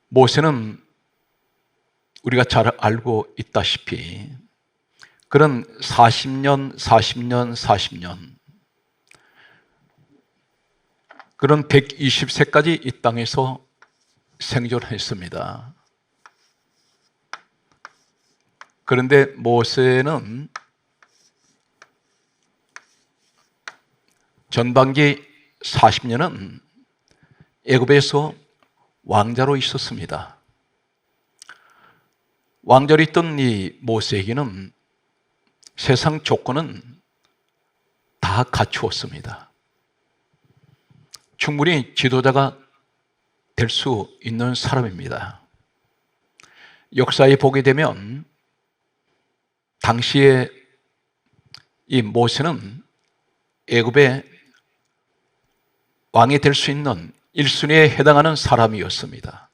모세는 우리가 잘 알고 있다시피 그런 40년 그런 120세까지 이 땅에서 생존했습니다. 그런데 모세는 전반기 40년은 애굽에서 왕자로 있었습니다. 왕자로 있던 이 모세에게는 세상 조건은 다 갖추었습니다. 충분히 지도자가 될 수 있는 사람입니다. 역사에 보게 되면 당시에 이 모세는 애굽의 왕이 될 수 있는 1순위에 해당하는 사람이었습니다.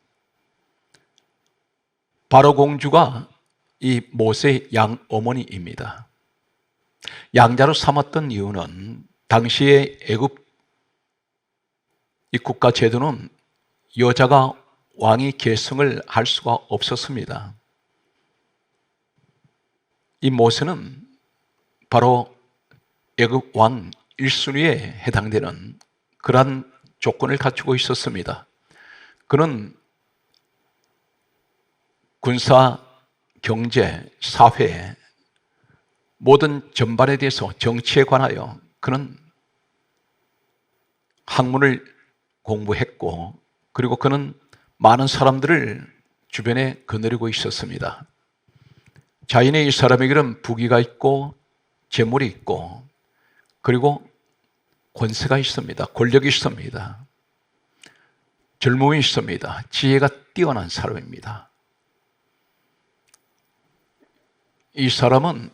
바로 공주가 이 모세의 양어머니입니다. 양자로 삼았던 이유는 당시의 애굽 이 국가 제도는 여자가 왕위 계승을 할 수가 없었습니다. 이 모세는 바로 애굽 왕 1순위에 해당되는 그러한 조건을 갖추고 있었습니다. 그는 군사, 경제, 사회 모든 전반에 대해서 정치에 관하여 그는 학문을 공부했고 그리고 그는 많은 사람들을 주변에 거느리고 있었습니다. 자인의 이 사람에게는 부귀가 있고 재물이 있고 그리고 권세가 있습니다. 권력이 있습니다. 젊음이 있습니다. 지혜가 뛰어난 사람입니다. 이 사람은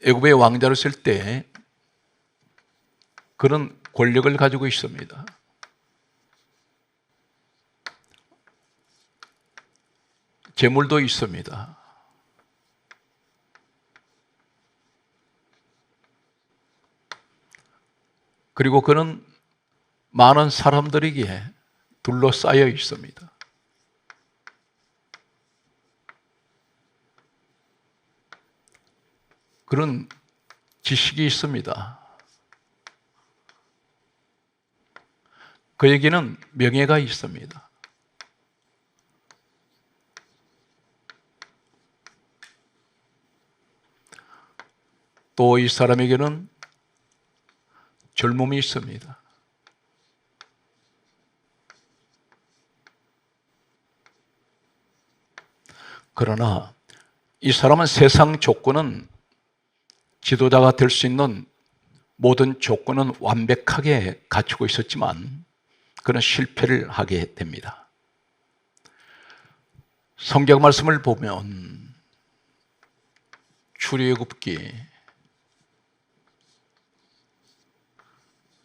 애굽의 왕자로 쓸 때 그런 권력을 가지고 있습니다. 재물도 있습니다. 그리고 그는 많은 사람들에게 둘러싸여 있습니다. 그런 지식이 있습니다. 그에게는 명예가 있습니다. 또 이 사람에게는 젊음이 있습니다. 그러나 이 사람은 세상 조건은 지도자가 될 수 있는 모든 조건은 완벽하게 갖추고 있었지만 그는 실패를 하게 됩니다. 성경 말씀을 보면 출애굽기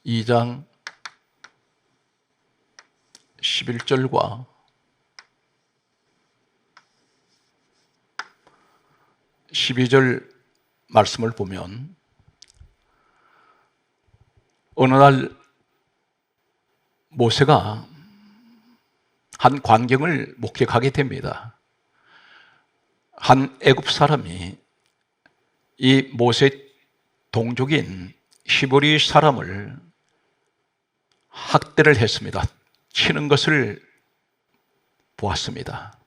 2장 11절과 12절 말씀을 보면 어느 날 모세가 한 광경을 목격하게 됩니다. 한 애굽 사람이 이 모세 동족인 히브리 사람을 학대를 했습니다. 치는 것을 보았습니다.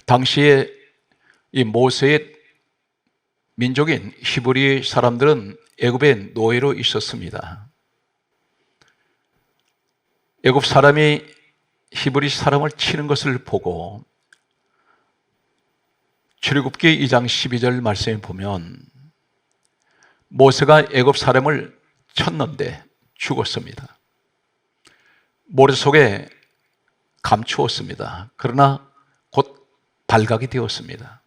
당시에 이 모세의 민족인 히브리 사람들은 애굽의 노예로 있었습니다. 애굽 사람이 히브리 사람을 치는 것을 보고 출애굽기 2장 12절 말씀에 보면 모세가 애굽 사람을 쳤는데 죽었습니다. 모래 속에 감추었습니다. 그러나 곧 발각이 되었습니다.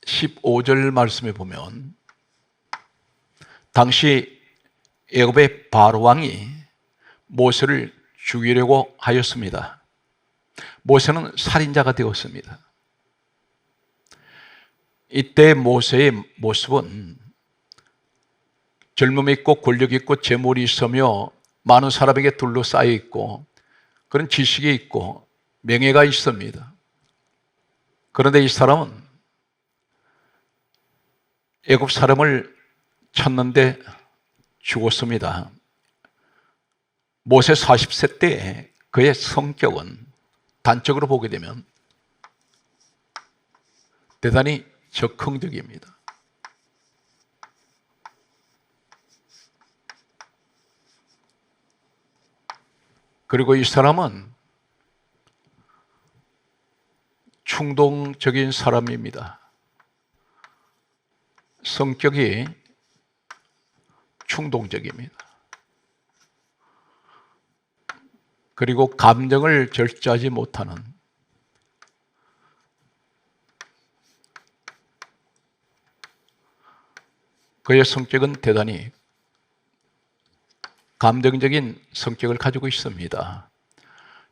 (15절) 말씀에 보면 당시 애굽의 바로 왕이 모세를 죽이려고 하였습니다. 모세는 살인자가 되었습니다. 이때 모세의 모습은 젊음이 있고 권력이 있고 재물이 있으며 많은 사람에게 둘러싸여 있고 그런 지식이 있고 명예가 있습니다. 그런데 이 사람은 애굽 사람을 쳤는데 죽었습니다. 모세 40세 때 그의 성격은 단적으로 보게 되면 대단히 적극적입니다. 그리고 이 사람은 충동적인 사람입니다. 성격이 충동적입니다. 그리고 감정을 절제하지 못하는 그의 성격은 대단히 감정적인 성격을 가지고 있습니다.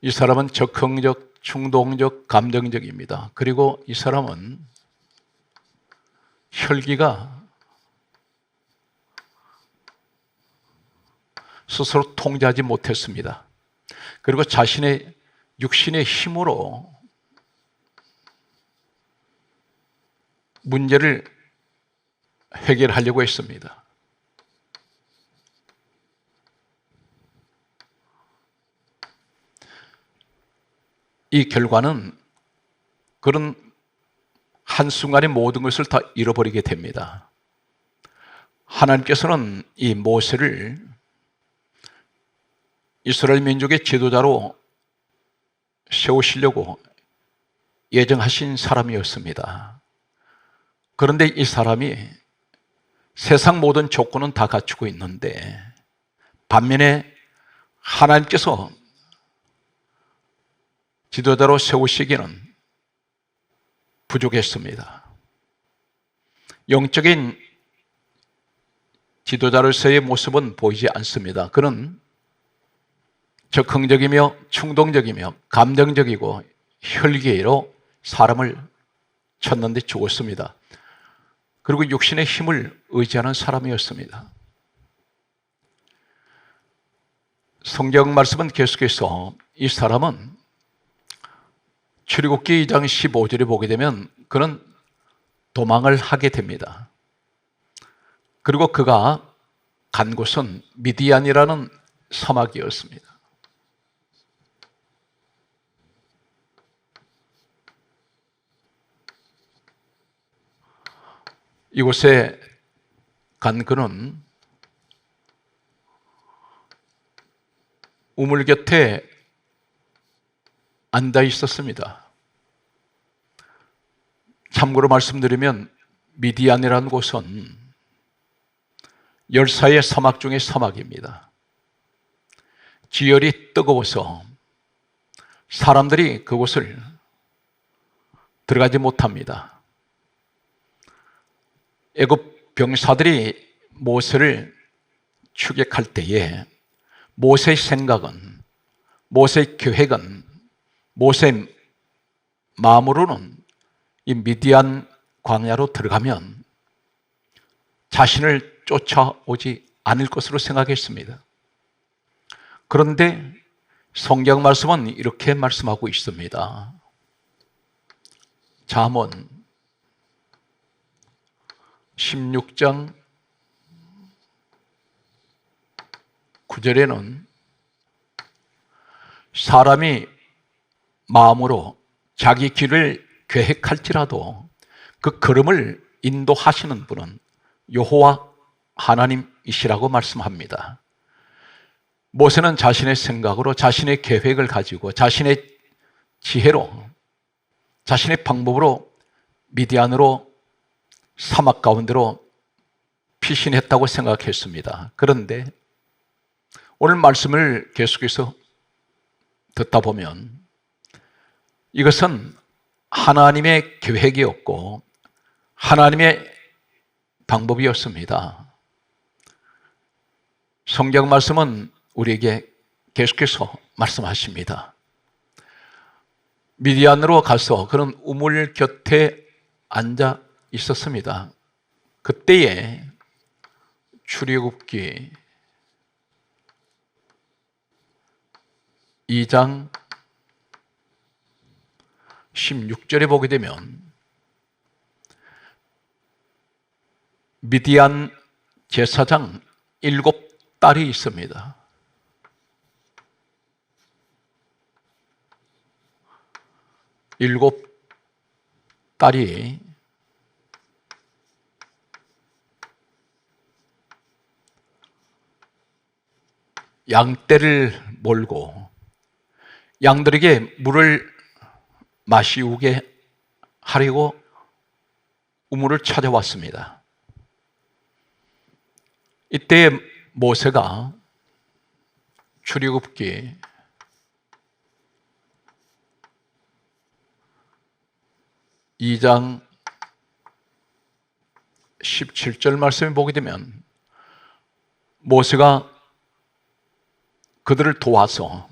이 사람은 적극적, 충동적, 감정적입니다. 그리고 이 사람은 혈기가 스스로 통제하지 못했습니다. 그리고 자신의 육신의 힘으로 문제를 해결하려고 했습니다. 이 결과는 그런 한순간에 모든 것을 다 잃어버리게 됩니다. 하나님께서는 이 모세를 이스라엘 민족의 지도자로 세우시려고 예정하신 사람이었습니다. 그런데 이 사람이 세상 모든 조건은 다 갖추고 있는데 반면에 하나님께서 지도자로 세우시기는 부족했습니다. 영적인 지도자로서의 모습은 보이지 않습니다. 그는 적극적이며 충동적이며 감정적이고 혈기로 사람을 쳤는데 죽었습니다. 그리고 육신의 힘을 의지하는 사람이었습니다. 성경 말씀은 계속해서 이 사람은 출애굽기 2장 15절에 보게 되면 그는 도망을 하게 됩니다. 그리고 그가 간 곳은 미디안이라는 사막이었습니다. 이곳에 간 그는 우물 곁에 앉아 있었습니다. 참고로 말씀드리면 미디안이라는 곳은 열사의 사막 중의 사막입니다. 지열이 뜨거워서 사람들이 그곳을 들어가지 못합니다. 애굽 병사들이 모세를 추격할 때에 모세의 생각은, 모세의 계획은, 모세의 마음으로는 이 미디안 광야로 들어가면 자신을 쫓아오지 않을 것으로 생각했습니다. 그런데 성경 말씀은 이렇게 말씀하고 있습니다. 잠언 16장 9절에는 사람이 마음으로 자기 길을 계획할지라도 그 걸음을 인도하시는 분은 여호와 하나님이시라고 말씀합니다. 모세는 자신의 생각으로 자신의 계획을 가지고 자신의 지혜로 자신의 방법으로 미디안으로 사막 가운데로 피신했다고 생각했습니다. 그런데 오늘 말씀을 계속해서 듣다 보면 이것은 하나님의 계획이었고 하나님의 방법이었습니다. 성경 말씀은 우리에게 계속해서 말씀하십니다. 미디안으로 가서 그런 우물 곁에 앉아 있었습니다. 그때에 출애굽기 2장 16절에 보게 되면 미디안 제사장 7딸이 있습니다. 일곱 딸이 양떼를 몰고 양들에게 물을 마시우게 하려고 우물을 찾아왔습니다. 이때 모세가 출애굽기 2장 17절 말씀을 보게 되면 모세가 그들을 도와서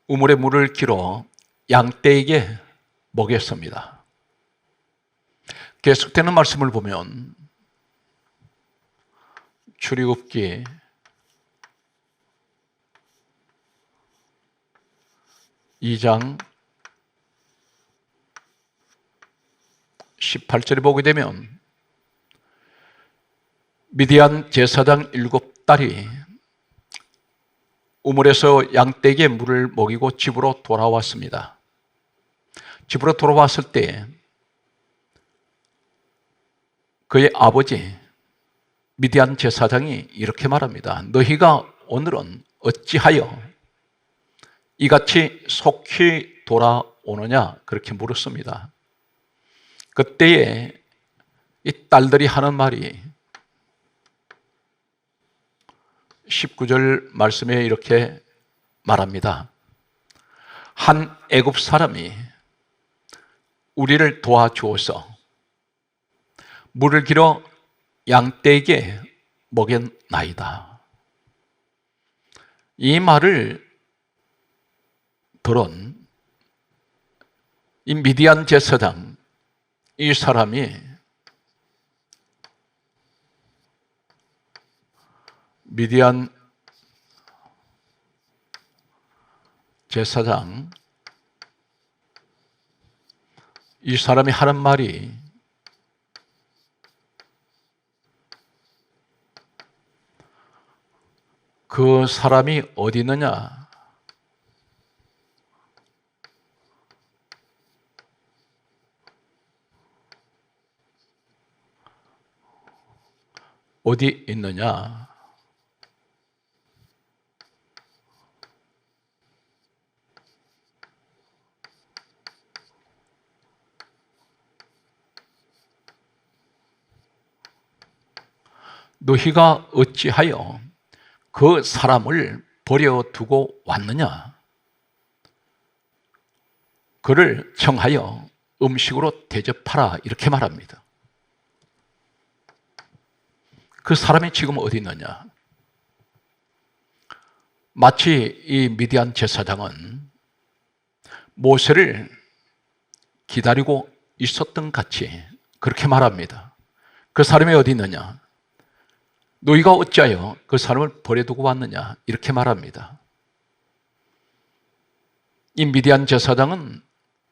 우물에 물을 길어 양떼에게 먹였습니다. 계속되는 말씀을 보면 출애굽기 2장 18절에 보게 되면 미디안 제사장 7딸이 우물에서 양떼에게 물을 먹이고 집으로 돌아왔습니다. 집으로 돌아왔을 때 그의 아버지 미디안 제사장이 이렇게 말합니다. 너희가 오늘은 어찌하여 이같이 속히 돌아오느냐? 그렇게 물었습니다. 그때에 이 딸들이 하는 말이 19절 말씀에 이렇게 말합니다. 한 애굽 사람이 우리를 도와주어서 물을 길어 양떼에게 먹였나이다. 이 말을 들은 이 미디안 제사장, 이 사람이 미디안 제사장, 이 사람이 하는 말이 그 사람이 어디 있느냐? 어디 있느냐? 너희가 어찌하여 그 사람을 버려두고 왔느냐? 그를 청하여 음식으로 대접하라, 이렇게 말합니다. 그 사람이 지금 어디 있느냐? 마치 이 미디안 제사장은 모세를 기다리고 있었던 같이 그렇게 말합니다. 그 사람이 어디 있느냐? 너희가 어찌하여 그 사람을 버려두고 왔느냐? 이렇게 말합니다. 이 미디안 제사장은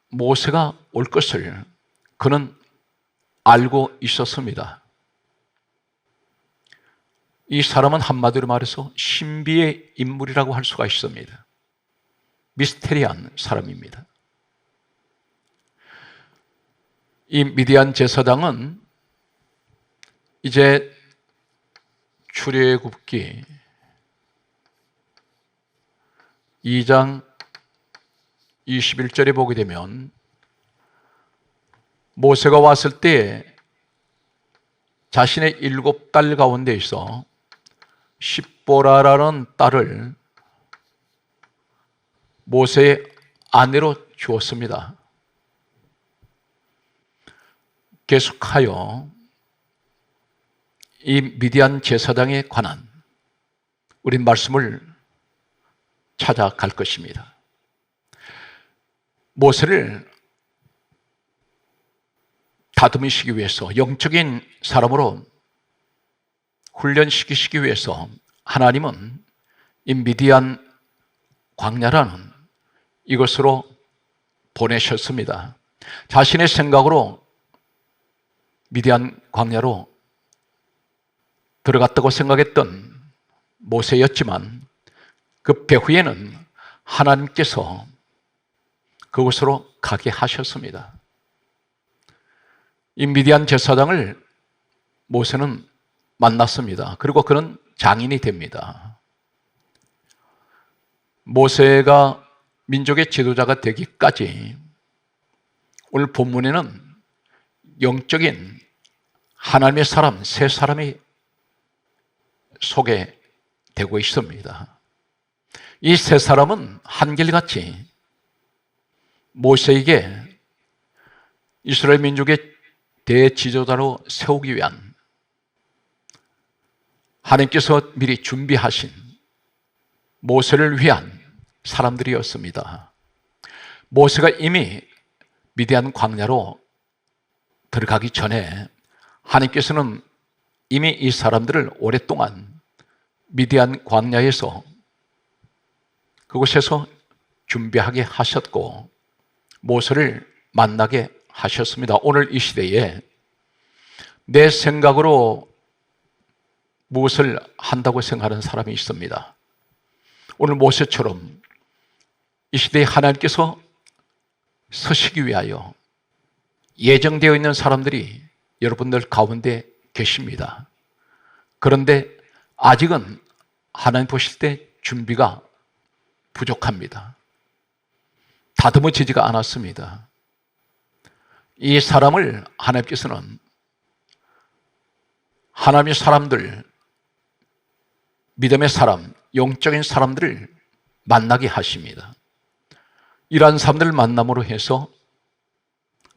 모세가 올 것을 그는 알고 있었습니다. 이 사람은 한마디로 말해서 신비의 인물이라고 할 수가 있습니다. 미스테리한 사람입니다. 이 미디안 제사장은 이제 출애굽기 2장 21절에 보게 되면 모세가 왔을 때 자신의 7딸 가운데 있어 십보라라는 딸을 모세의 아내로 주었습니다. 계속하여 이 미디안 제사장에 관한 우리 말씀을 찾아갈 것입니다. 모세를 다듬으시기 위해서, 영적인 사람으로 훈련시키시기 위해서 하나님은 이 미디안 광야라는 이것으로 보내셨습니다. 자신의 생각으로 미디안 광야로 들어갔다고 생각했던 모세였지만 그 배후에는 하나님께서 그곳으로 가게 하셨습니다. 이 미디안 제사장을 모세는 만났습니다. 그리고 그는 장인이 됩니다. 모세가 민족의 지도자가 되기까지 오늘 본문에는 영적인 하나님의 사람, 세 사람이 소개되고 있습니다. 이 세 사람은 한결같이 모세에게 이스라엘 민족의 대지도자로 세우기 위한 하나님께서 미리 준비하신 모세를 위한 사람들이었습니다. 모세가 이미 미디안 광야로 들어가기 전에 하나님께서는 이미 이 사람들을 오랫동안 미디안 광야에서 그곳에서 준비하게 하셨고 모세를 만나게 하셨습니다. 오늘 이 시대에 내 생각으로 무엇을 한다고 생각하는 사람이 있습니다. 오늘 모세처럼 이 시대에 하나님께서 서시기 위하여 예정되어 있는 사람들이 여러분들 가운데 계십니다. 그런데 아직은 하나님 보실 때 준비가 부족합니다. 다듬어지지가 않았습니다. 이 사람을 하나님께서는 하나님의 사람들, 믿음의 사람, 영적인 사람들을 만나게 하십니다. 이러한 사람들을 만남으로 해서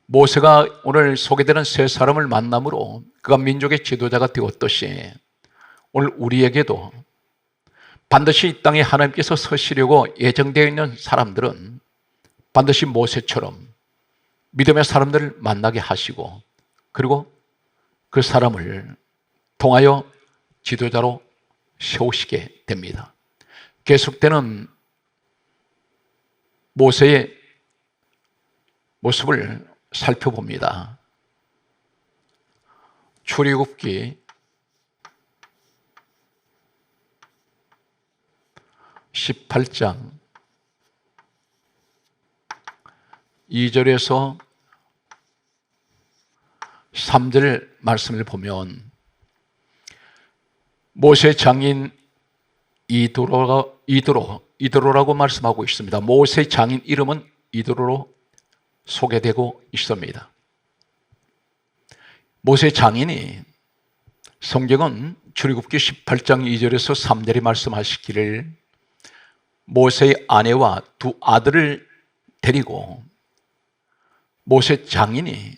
모세가 오늘 소개되는 세 사람을 만남으로 그가 민족의 지도자가 되었듯이 오늘 우리에게도 반드시 이 땅에 하나님께서 서시려고 예정되어 있는 사람들은 반드시 모세처럼 믿음의 사람들을 만나게 하시고 그리고 그 사람을 통하여 지도자로 세우시게 됩니다. 계속되는 모세의 모습을 살펴봅니다. 출애굽기 18장 2절에서 3절 말씀을 보면 모세 장인 이드로라고 말씀하고 있습니다. 모세 장인 이름은 이드로로 소개되고 있습니다. 모세 장인이 성경은 출애굽기 18장 2절에서 3절에 말씀하시기를 모세의 아내와 두 아들을 데리고 모세 장인이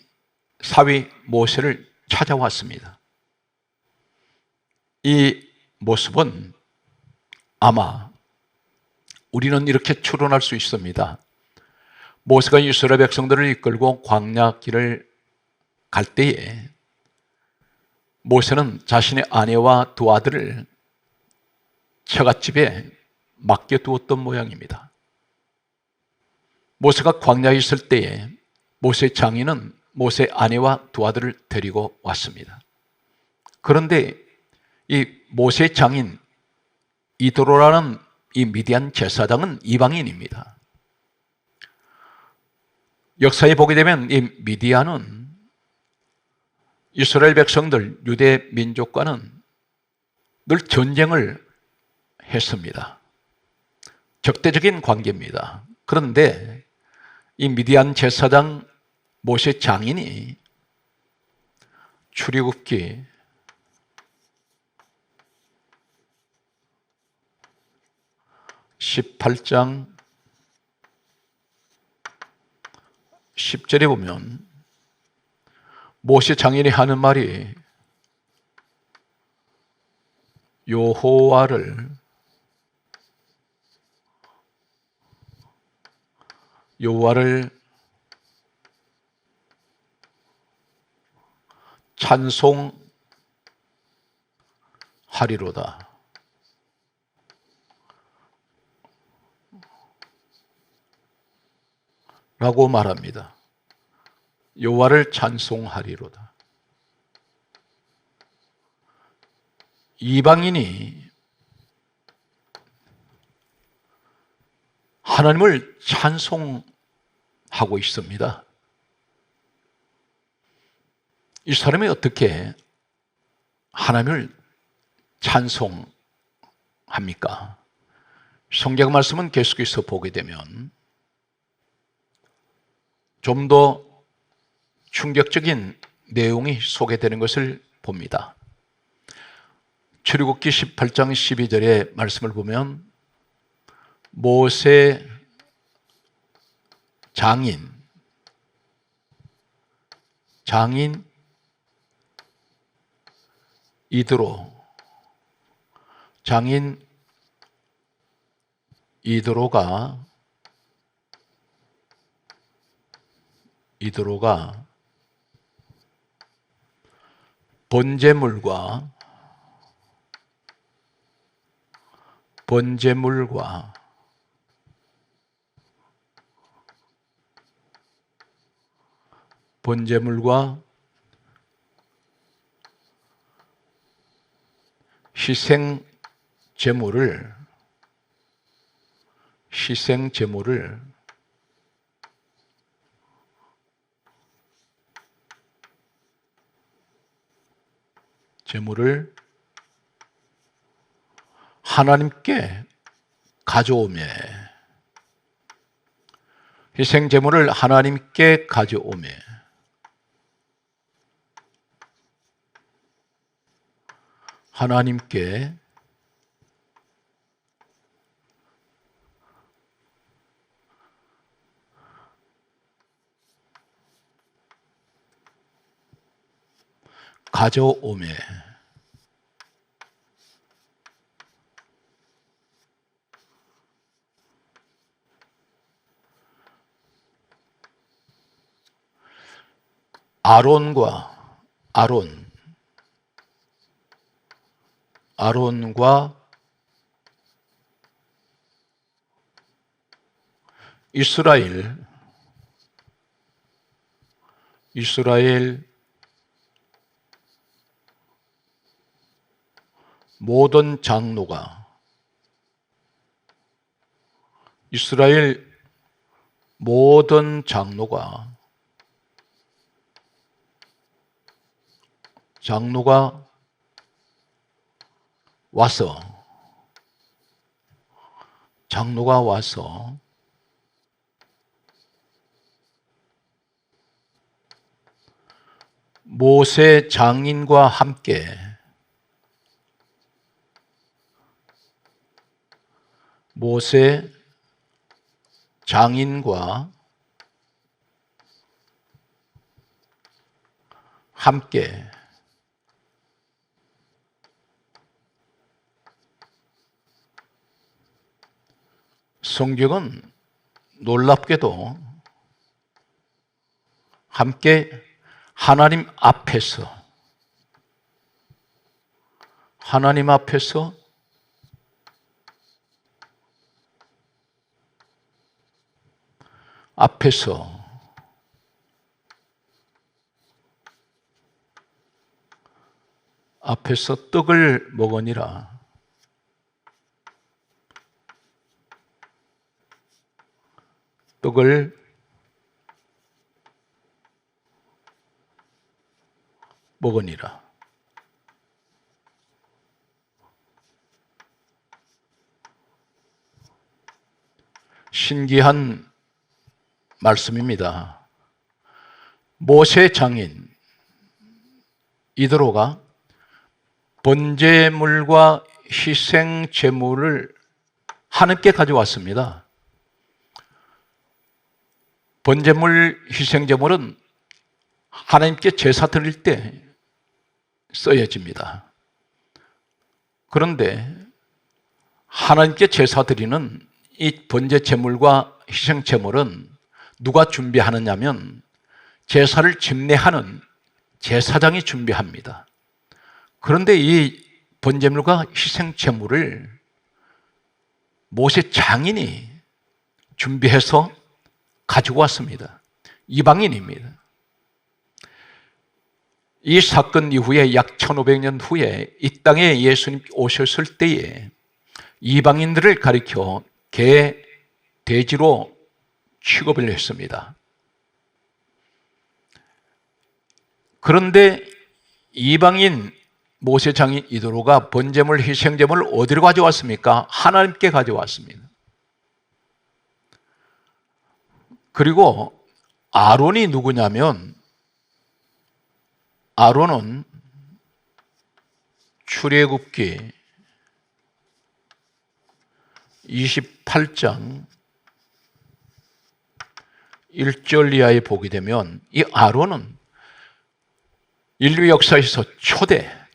사위 모세를 찾아왔습니다. 이 모습은 아마 우리는 이렇게 추론할 수 있습니다. 모세가 이스라엘 백성들을 이끌고 광야 길을 갈 때에 모세는 자신의 아내와 두 아들을 처갓집에 맡겨두었던 모양입니다. 모세가 광야에 있을 때에 모세 장인은 모세 아내와 두 아들을 데리고 왔습니다. 그런데 이 모세 장인 이드로라는 이 미디안 제사장은 이방인입니다. 역사에 보게 되면 이 미디안은 이스라엘 백성들, 유대 민족과는 늘 전쟁을 했습니다. 적대적인 관계입니다. 그런데 이 미디안 제사장 모세 장인이 출애굽기 18장 10절에 보면 모세 장인이 하는 말이 여호와를 찬송하리로다. 라고 말합니다. 여호와를 찬송하리로다. 이방인이 하나님을 찬송하고 있습니다. 이 사람이 어떻게 하나님을 찬송합니까? 성경 말씀은 계속해서 보게 되면 좀 더 충격적인 내용이 소개되는 것을 봅니다. 출애굽기 18장 12절의 말씀을 보면 모세 장인 이드로가 번제물과 희생 제물을 하나님께 가져오매 희생 제물을 하나님께 가져오매 하나님께 가져오매 아론과 이스라엘 모든 장로가 와서 모세 장인과 함께 성경은 놀랍게도 함께 하나님 앞에서 떡을 먹으니라. 떡을 먹으니라. 신기한 말씀입니다. 모세 장인 이드로가 번제물과 희생 제물을 하나님께 가져왔습니다. 번제물, 희생 제물은 하나님께 제사 드릴 때 써야집니다. 그런데 하나님께 제사 드리는 이 번제 제물과 희생 제물은 누가 준비하느냐면 제사를 집례하는 제사장이 준비합니다. 그런데 이 번제물과 희생 제물을 모세 장인이 준비해서 가지고 왔습니다. 이방인입니다. 이 사건 이후에 약 1500년 후에 이 땅에 예수님 오셨을 때에 이방인들을 가리켜 개, 돼지로 취급을 했습니다. 그런데 이방인 모세 장인 이도로가 번제물 희생제물을 어디로 가져왔습니까? 하나님께 가져왔습니다. 그리고 아론이 누구냐면 아론은 출애굽기 28장 1절 이하에 보게 되면 이 아론은 인류 역사에서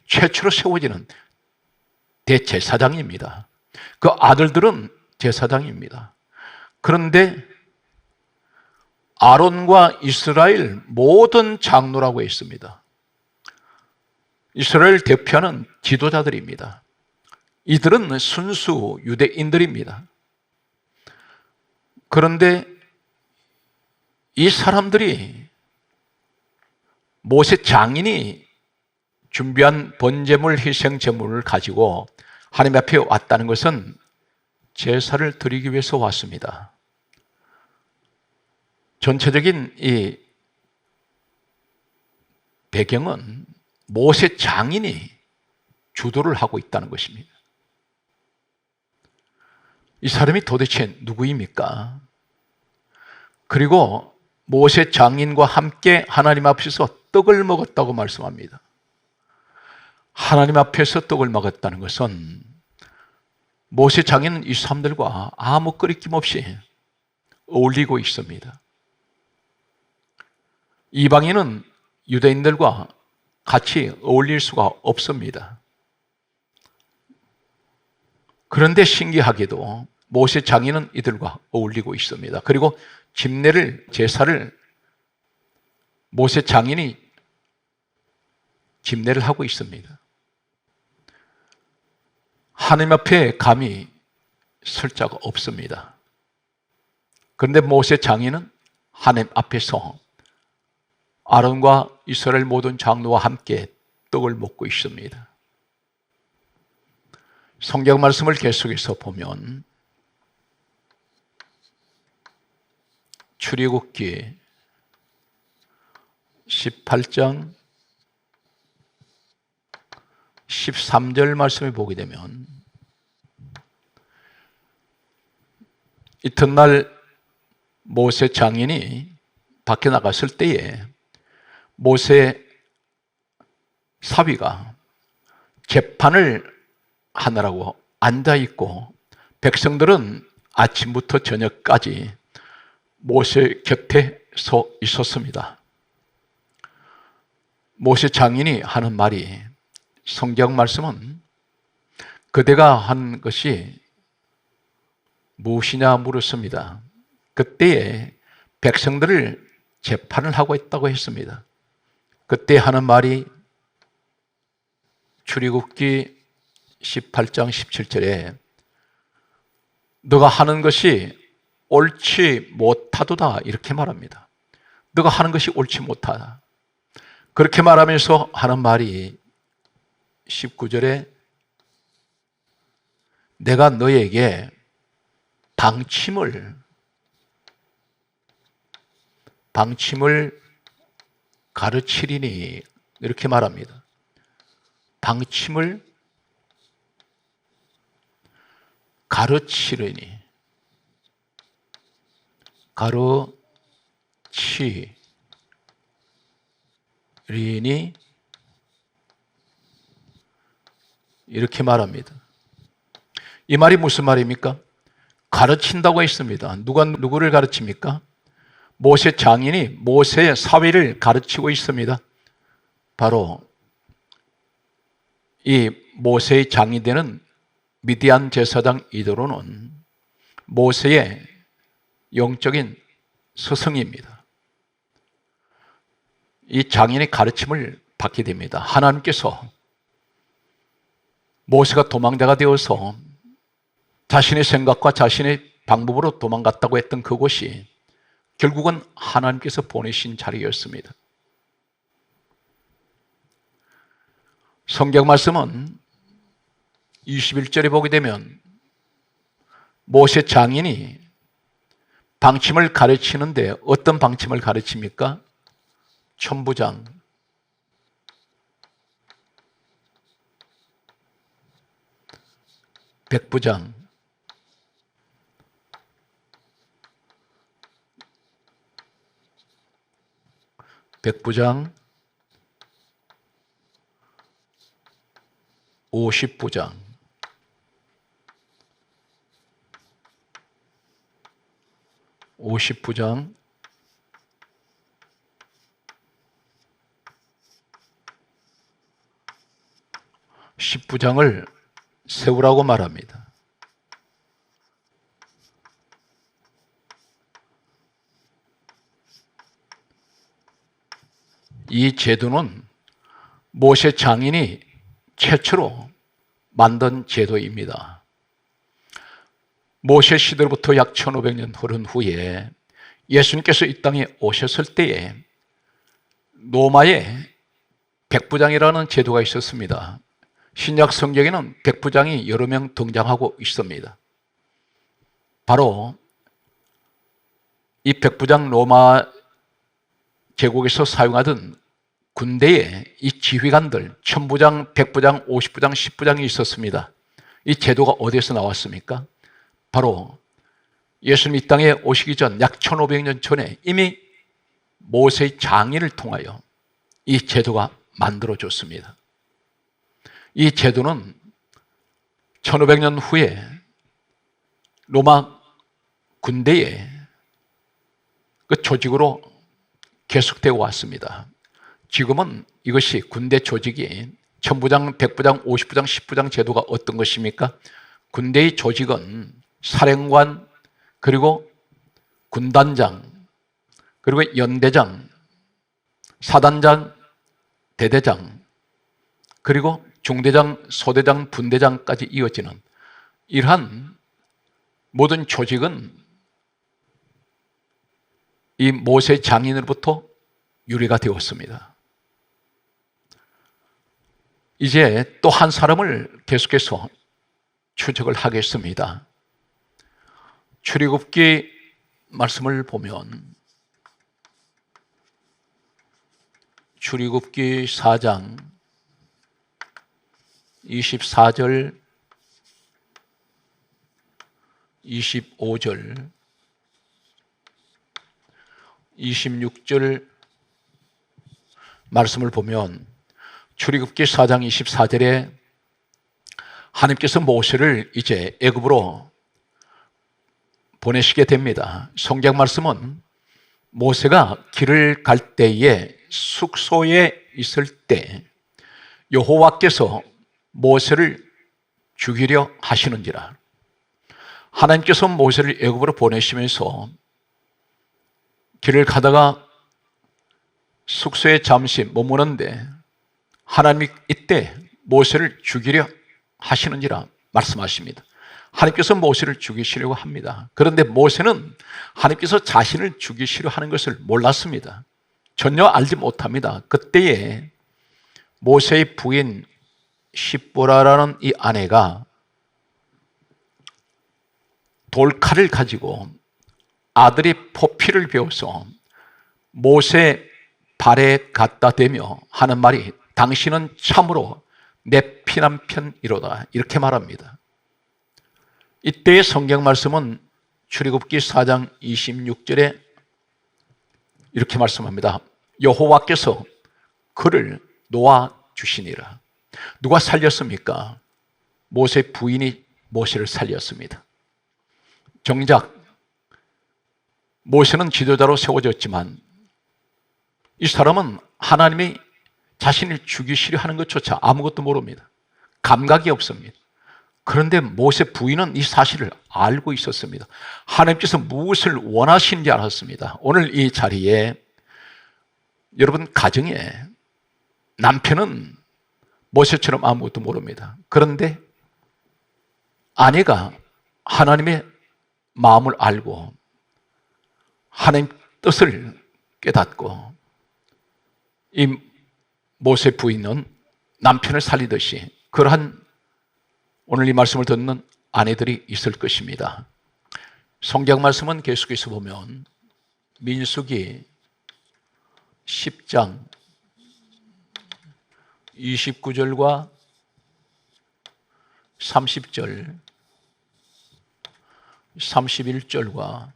최초로 세워지는 대제사장입니다. 그 아들들은 제사장입니다. 그런데 아론과 이스라엘 모든 장로라고 했습니다. 이스라엘 대표하는 지도자들입니다. 이들은 순수 유대인들입니다. 그런데 이 사람들이 모세 장인이 준비한 번제물 희생제물을 가지고 하나님 앞에 왔다는 것은 제사를 드리기 위해서 왔습니다. 전체적인 이 배경은 모세 장인이 주도를 하고 있다는 것입니다. 이 사람이 도대체 누구입니까? 그리고 모세 장인과 함께 하나님 앞에서 떡을 먹었다고 말씀합니다. 하나님 앞에서 떡을 먹었다는 것은 모세 장인은 이 사람들과 아무 거리낌 없이 어울리고 있습니다. 이방인은 유대인들과 같이 어울릴 수가 없습니다. 그런데 신기하게도 모세 장인은 이들과 어울리고 있습니다. 그리고 제사를 모세 장인이 집례를 하고 있습니다. 하나님 앞에 감히 설 자가 없습니다. 그런데 모세 장인은 하나님 앞에서 아론과 이스라엘 모든 장로와 함께 떡을 먹고 있습니다. 성경 말씀을 계속해서 보면 출애굽기 18장 13절 말씀을 보게 되면 이튿날 모세 장인이 밖에 나갔을 때에 모세 사위가 재판을 하느라고 앉아있고 백성들은 아침부터 저녁까지 모세 곁에 서 있었습니다. 모세 장인이 하는 말이 성경 말씀은 그대가 한 것이 무엇이냐 물었습니다. 그때에 백성들을 재판을 하고 있다고 했습니다. 그때 하는 말이 출애굽기 18장 17절에 너가 하는 것이 옳지 못하도다 이렇게 말합니다. 너가 하는 것이 옳지 못하다. 그렇게 말하면서 하는 말이 19절에 내가 너에게 방침을 가르치리니 이렇게 말합니다. 방침을 가르치리니 이렇게 말합니다. 이 말이 무슨 말입니까? 가르친다고 했습니다. 누가 누구를 가르칩니까? 모세 장인이 모세의 사위를 가르치고 있습니다. 바로 이 모세의 장이 되는 미디안 제사장 이도로는 모세의 영적인 스승입니다. 이 장인의 가르침을 받게 됩니다. 하나님께서 모세가 도망자가 되어서 자신의 생각과 자신의 방법으로 도망갔다고 했던 그곳이 결국은 하나님께서 보내신 자리였습니다. 성경 말씀은 21절에 보게 되면 모세 장인이 방침을 가르치는데 어떤 방침을 가르칩니까? 천부장, 백부장, 오십부장, 십부장을 세우라고 말합니다. 이 제도는 모세 장인이 최초로 만든 제도입니다. 모세 시대로부터 약 1500년 흐른 후에 예수님께서 이 땅에 오셨을 때에 로마에 백부장이라는 제도가 있었습니다. 신약 성경에는 백부장이 여러 명 등장하고 있습니다. 바로 이 백부장, 로마 제국에서 사용하던 군대에 이 지휘관들, 천부장, 백부장, 오십부장, 십부장이 있었습니다. 이 제도가 어디에서 나왔습니까? 바로 예수님 이 땅에 오시기 전 약 1500년 전에 이미 모세의 장인을 통하여 이 제도가 만들어졌습니다. 이 제도는 1500년 후에 로마 군대의 그 조직으로 계속되어 왔습니다. 지금은 이것이 군대 조직이 천부장, 백부장, 오십부장, 십부장 제도가 어떤 것입니까? 군대의 조직은 사령관, 그리고 군단장, 그리고 연대장, 사단장, 대대장, 그리고 중대장, 소대장, 분대장까지 이어지는 이러한 모든 조직은 이 모세 장인으로부터 유래가 되었습니다. 이제 또 한 사람을 계속해서 추적을 하겠습니다. 출애굽기 말씀을 보면 출애굽기 4장 24절, 25절, 26절 말씀을 보면 출애굽기 4장 24절에 하나님께서 모세를 이제 애굽으로 보내시게 됩니다. 성경 말씀은 모세가 길을 갈 때에 숙소에 있을 때 여호와께서 모세를 죽이려 하시는지라. 하나님께서 모세를 애굽으로 보내시면서 길을 가다가 숙소에 잠시 머무는데 하나님이 이때 모세를 죽이려 하시는지라 말씀하십니다. 하나님께서 모세를 죽이시려고 합니다. 그런데 모세는 하나님께서 자신을 죽이시려 하는 것을 몰랐습니다. 전혀 알지 못합니다. 그때에 모세의 부인 십보라라는 이 아내가 돌칼을 가지고 아들이 포피를 베어서 모세 발에 갖다 대며 하는 말이 당신은 참으로 내 피남편이로다, 이렇게 말합니다. 이때의 성경 말씀은 출애굽기 4장 26절에 이렇게 말씀합니다. 여호와께서 그를 놓아주시니라. 누가 살렸습니까? 모세 부인이 모세를 살렸습니다. 정작 모세는 지도자로 세워졌지만 이 사람은 하나님이 자신을 죽이시려 하는 것조차 아무것도 모릅니다. 감각이 없습니다. 그런데 모세 부인은 이 사실을 알고 있었습니다. 하나님께서 무엇을 원하시는지 알았습니다. 오늘 이 자리에 여러분 가정에 남편은 모세처럼 아무것도 모릅니다. 그런데 아내가 하나님의 마음을 알고 하나님 뜻을 깨닫고 이 모세 부인은 남편을 살리듯이 그러한 오늘 이 말씀을 듣는 아내들이 있을 것입니다. 성경 말씀은 계속해서 보면 민수기 10장 29절과 30절 31절과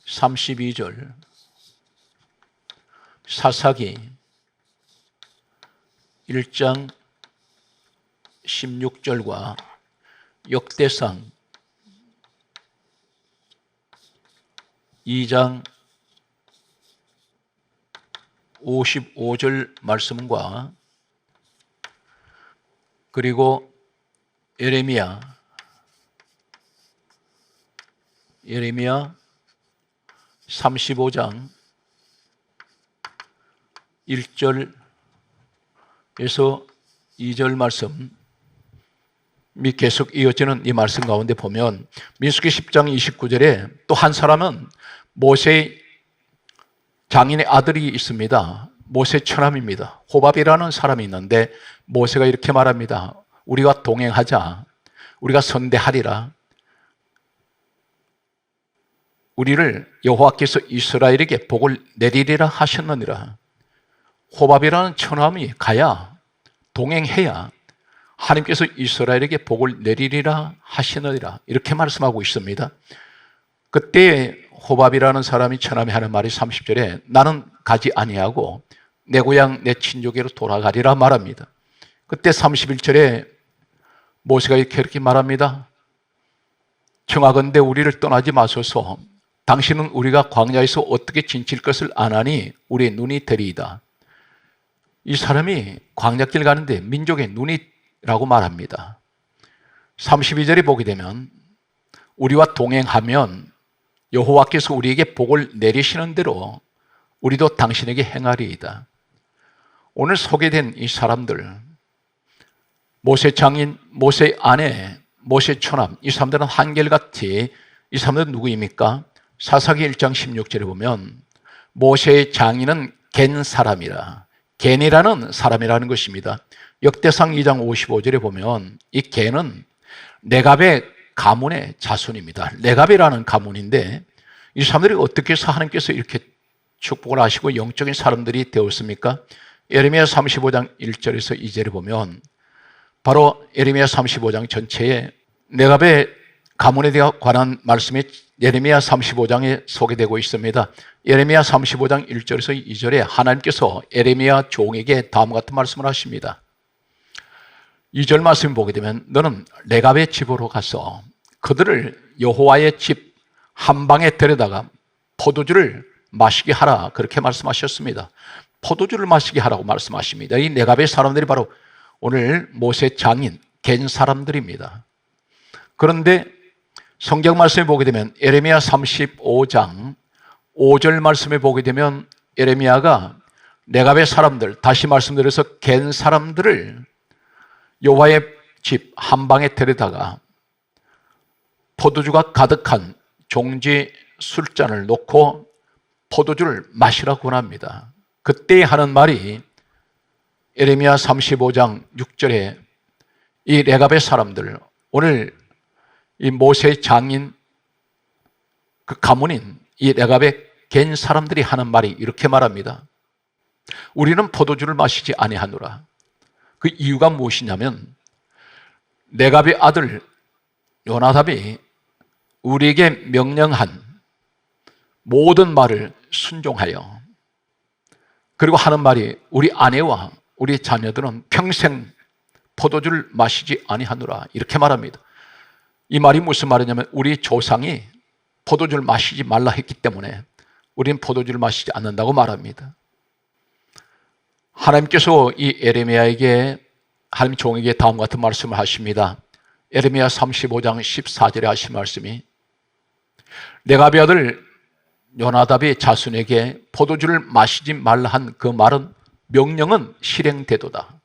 32절 사사기 1장 16절과 역대상 2장 55절 말씀과 그리고 예레미야 35장 1절에서 2절 말씀이 계속 이어지는 이 말씀 가운데 보면 민수기 10장 29절에 또 한 사람은 모세의 장인의 아들이 있습니다. 모세 처남입니다. 호밥이라는 사람이 있는데 모세가 이렇게 말합니다. 우리가 동행하자. 우리가 선대하리라. 우리를 여호와께서 이스라엘에게 복을 내리리라 하셨느니라. 호밥이라는 처남이 가야 동행해야 하나님께서 이스라엘에게 복을 내리리라 하시느니라 이렇게 말씀하고 있습니다. 그때 호밥이라는 사람이 처남이 하는 말이 30절에 나는 가지 아니하고 내 고향 내 친족에로 돌아가리라 말합니다. 그때 31절에 모세가 이렇게 말합니다. 청하건대 우리를 떠나지 마소서. 당신은 우리가 광야에서 어떻게 지칠 것을 아나니 우리의 눈이 되리이다. 이 사람이 광야길 가는데 민족의 눈이라고 말합니다. 32절에 보게 되면 우리와 동행하면 여호와께서 우리에게 복을 내리시는 대로 우리도 당신에게 행하리이다. 오늘 소개된 이 사람들 모세 장인, 모세 아내, 모세 처남 이 사람들은 한결같이 이 사람들은 누구입니까? 사사기 1장 16절에 보면 모세의 장인은 겐 사람이라 겐이라는 사람이라는 것입니다. 역대상 2장 55절에 보면 이 겐은 레갑의 가문의 자손입니다. 레갑이라는 가문인데 이 사람들이 어떻게 해서 하나님께서 이렇게 축복을 하시고 영적인 사람들이 되었습니까? 예레미야 35장 1절에서 2절에 보면 바로 예레미야 35장 전체에 레갑의 가문에 관한 말씀이 예레미야 35장에 소개되고 있습니다. 예레미야 35장 1절에서 2절에 하나님께서 예레미야 종에게 다음과 같은 말씀을 하십니다. 2절 말씀 보게 되면 너는 레갑의 집으로 가서 그들을 여호와의 집 한방에 데려다가 포도주를 마시게 하라 그렇게 말씀하셨습니다. 포도주를 마시게 하라고 말씀하십니다. 이 레갑의 사람들이 바로 오늘 모세 장인 겐 사람들입니다. 그런데 성경 말씀에 보게 되면 예레미야 35장 5절 말씀에 보게 되면 예레미야가 레갑의 사람들 다시 말씀드려서 겐 사람들을 여호와의 집 한방에 데려다가 포도주가 가득한 종지 술잔을 놓고 포도주를 마시라고 권합니다. 그때 하는 말이 예레미야 35장 6절에 이 레갑의 사람들 오늘 이 모세의 장인 그 가문인 이 레갑의 겐 사람들이 하는 말이 이렇게 말합니다. 우리는 포도주를 마시지 아니하노라. 그 이유가 무엇이냐면 레갑의 아들 요나답이 우리에게 명령한 모든 말을 순종하여 그리고 하는 말이 우리 아내와 우리 자녀들은 평생 포도주를 마시지 아니하노라 이렇게 말합니다. 이 말이 무슨 말이냐면 우리 조상이 포도주를 마시지 말라 했기 때문에 우리는 포도주를 마시지 않는다고 말합니다. 하나님께서 이 예레미야에게 하나님 종에게 다음과 같은 말씀을 하십니다. 예레미야 35장 14절에 하신 말씀이 레갑의 아들 요나답의 자손에게 포도주를 마시지 말라 한 그 말은 명령은 실행되도다.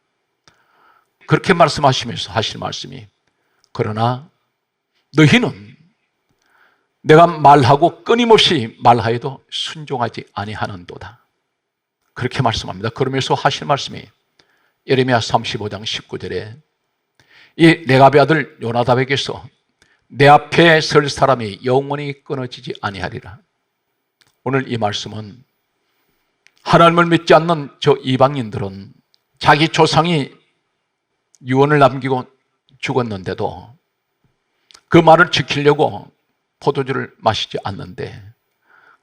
그렇게 말씀하시면서 하실 말씀이 그러나 너희는 내가 말하고 끊임없이 말하여도 순종하지 아니하는도다. 그렇게 말씀합니다. 그러면서 하실 말씀이 예레미야 35장 19절에 이 레갑의 아들 요나답에게서 내 앞에 설 사람이 영원히 끊어지지 아니하리라. 오늘 이 말씀은 하나님을 믿지 않는 저 이방인들은 자기 조상이 유언을 남기고 죽었는데도 그 말을 지키려고 포도주를 마시지 않는데,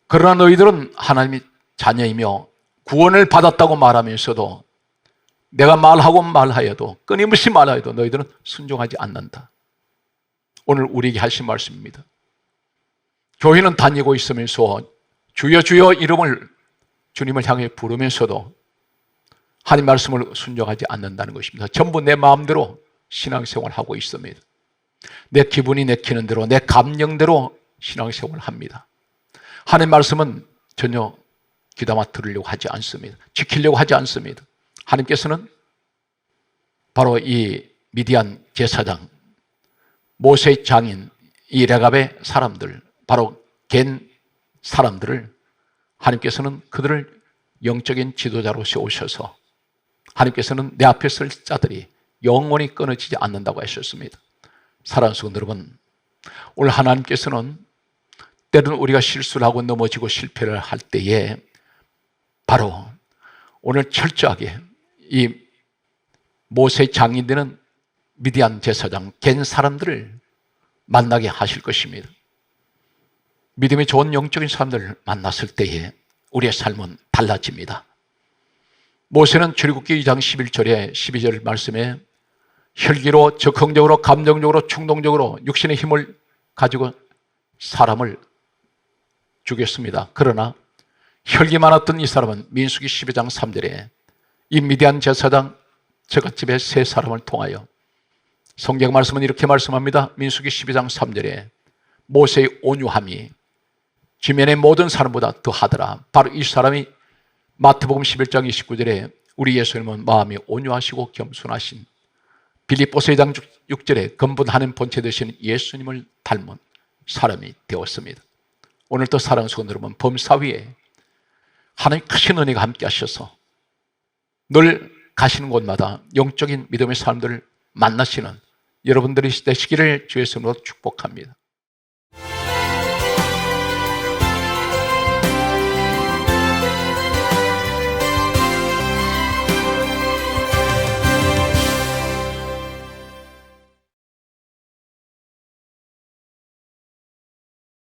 그러나 너희들은 하나님의 자녀이며 구원을 받았다고 말하면서도 내가 말하고 말하여도 끊임없이 말하여도 너희들은 순종하지 않는다. 오늘 우리에게 하신 말씀입니다. 교회는 다니고 있으면서 주여 주여 이름을 주님을 향해 부르면서도 하나님 말씀을 순종하지 않는다는 것입니다. 전부 내 마음대로 신앙생활을 하고 있습니다. 내 기분이 내키는 대로, 내 감정대로 신앙생활을 합니다. 하나님 말씀은 전혀 귀담아 들으려고 하지 않습니다. 지키려고 하지 않습니다. 하나님께서는 바로 이 미디안 제사장, 모세의 장인, 이 레갑의 사람들, 바로 겐 사람들을 하나님께서는 그들을 영적인 지도자로 세우셔서 하나님께서는 내 앞에 설 자들이 영원히 끊어지지 않는다고 하셨습니다. 사랑하는 성도 여러분, 오늘 하나님께서는 때로는 우리가 실수를 하고 넘어지고 실패를 할 때에 바로 오늘 철저하게 이 모세의 장인 되는 미디안 제사장 겐 사람들을 만나게 하실 것입니다. 믿음이 좋은 영적인 사람들을 만났을 때에 우리의 삶은 달라집니다. 모세는 출애굽기 2장 11절에 12절 말씀에 혈기로 적극적으로 감정적으로 충동적으로 육신의 힘을 가지고 사람을 죽였습니다. 그러나 혈기 많았던 이 사람은 민수기 12장 3절에 이 미디안 제사장 저갓집의 세 사람을 통하여 성경 말씀은 이렇게 말씀합니다. 민수기 12장 3절에 모세의 온유함이 지면의 모든 사람보다 더하더라. 바로 이 사람이 마태복음 11장 29절에 우리 예수님은 마음이 온유하시고 겸손하신 빌립보서 2장 6절에 근본하는 본체 되신 예수님을 닮은 사람이 되었습니다. 오늘도 사랑하는 성도 여러분, 범사위에 하나님 크신 은혜가 함께 하셔서 늘 가시는 곳마다 영적인 믿음의 사람들을 만나시는 여러분들이 되시기를 주의 이름으로 축복합니다.